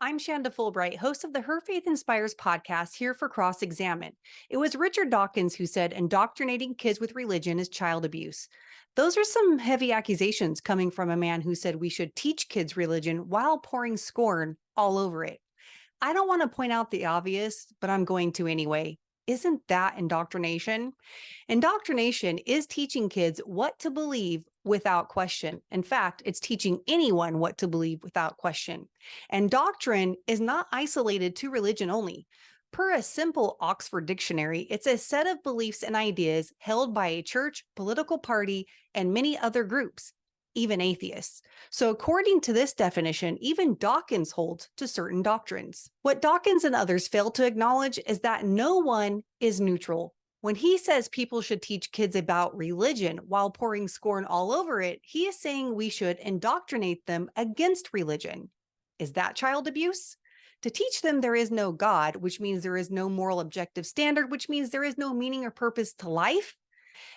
I'm Shanda Fulbright, host of the Her Faith Inspires podcast, here for Cross Examine. It was Richard Dawkins who said indoctrinating kids with religion is child abuse. Those are some heavy accusations coming from a man who said we should teach kids religion while pouring scorn all over it. I don't want to point out the obvious, but I'm going to anyway. Isn't that indoctrination? Indoctrination is teaching kids what to believe without question. In fact, it's teaching anyone what to believe without question. And doctrine is not isolated to religion only. Per a simple Oxford dictionary, it's a set of beliefs and ideas held by a church, political party, and many other groups, even atheists. So according to this definition, even Dawkins holds to certain doctrines. What Dawkins and others fail to acknowledge is that no one is neutral. When he says people should teach kids about religion while pouring scorn all over it, he is saying we should indoctrinate them against religion. Is that child abuse? To teach them there is no God, which means there is no moral objective standard, which means there is no meaning or purpose to life?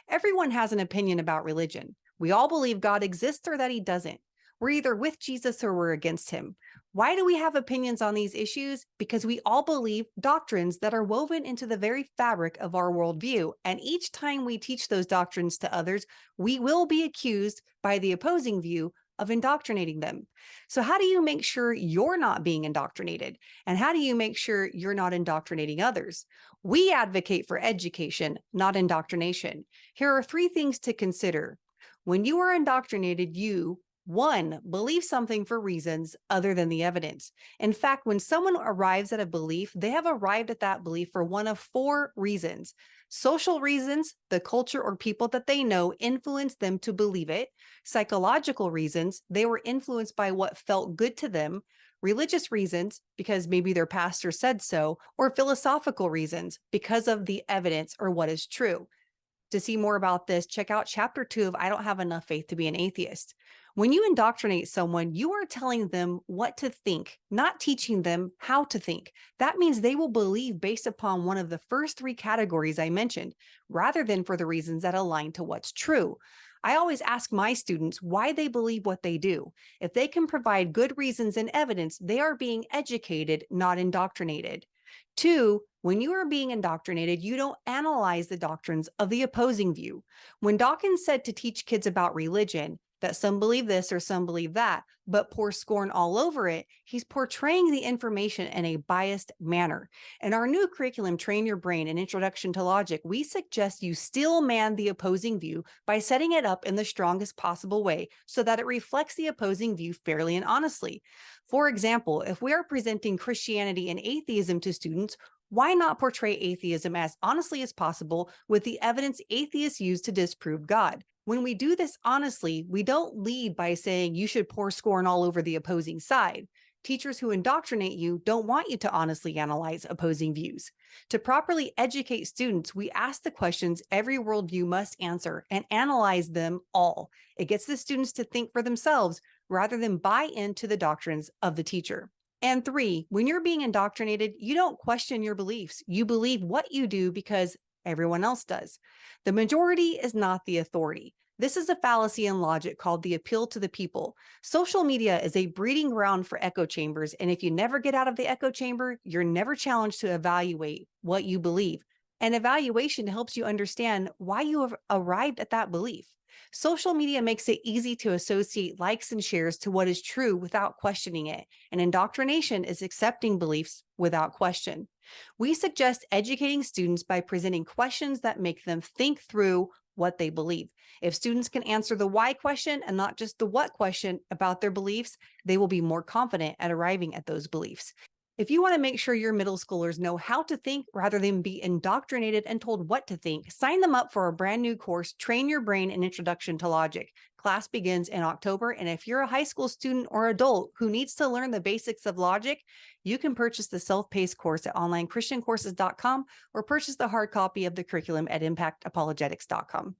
Everyone has an opinion about religion. We all believe God exists or that he doesn't. We're either with Jesus or we're against him. Why do we have opinions on these issues? Because we all believe doctrines that are woven into the very fabric of our worldview. And each time we teach those doctrines to others, we will be accused by the opposing view of indoctrinating them. So how do you make sure you're not being indoctrinated? And how do you make sure you're not indoctrinating others? We advocate for education, not indoctrination. Here are 3 things to consider. When you are indoctrinated, you, 1, believe something for reasons other than the evidence. In fact, when someone arrives at a belief, they have arrived at that belief for one of 4 reasons. Social reasons, the culture or people that they know influenced them to believe it. Psychological reasons, they were influenced by what felt good to them. Religious reasons, because maybe their pastor said so. Or philosophical reasons, because of the evidence or what is true. To see more about this, check out chapter 2 of I Don't Have Enough Faith to Be an Atheist. When you indoctrinate someone, you are telling them what to think, not teaching them how to think. That means they will believe based upon one of the first 3 categories I mentioned, rather than for the reasons that align to what's true. I always ask my students why they believe what they do. If they can provide good reasons and evidence, they are being educated, not indoctrinated. 2, when you are being indoctrinated, you don't analyze the doctrines of the opposing view. When Dawkins said to teach kids about religion, that some believe this or some believe that, but pour scorn all over it, he's portraying the information in a biased manner. In our new curriculum, Train Your Brain, an Introduction to Logic, we suggest you still man the opposing view by setting it up in the strongest possible way so that it reflects the opposing view fairly and honestly. For example, if we are presenting Christianity and atheism to students, why not portray atheism as honestly as possible with the evidence atheists use to disprove God? When we do this honestly, we don't lead by saying you should pour scorn all over the opposing side. Teachers who indoctrinate you don't want you to honestly analyze opposing views. To properly educate students, we ask the questions every worldview must answer and analyze them all. It gets the students to think for themselves rather than buy into the doctrines of the teacher. And 3, when you're being indoctrinated, you don't question your beliefs. You believe what you do because everyone else does. The majority is not the authority. This is a fallacy in logic called the appeal to the people. Social media is a breeding ground for echo chambers, and if you never get out of the echo chamber, you're never challenged to evaluate what you believe. And evaluation helps you understand why you have arrived at that belief. Social media makes it easy to associate likes and shares to what is true without questioning it, and indoctrination is accepting beliefs without question. We suggest educating students by presenting questions that make them think through what they believe. If students can answer the why question and not just the what question about their beliefs, they will be more confident at arriving at those beliefs. If you want to make sure your middle schoolers know how to think rather than be indoctrinated and told what to think, sign them up for a brand new course, Train Your Brain, an Introduction to Logic. Class begins in October, and if you're a high school student or adult who needs to learn the basics of logic, you can purchase the self-paced course at onlinechristiancourses.com or purchase the hard copy of the curriculum at impactapologetics.com.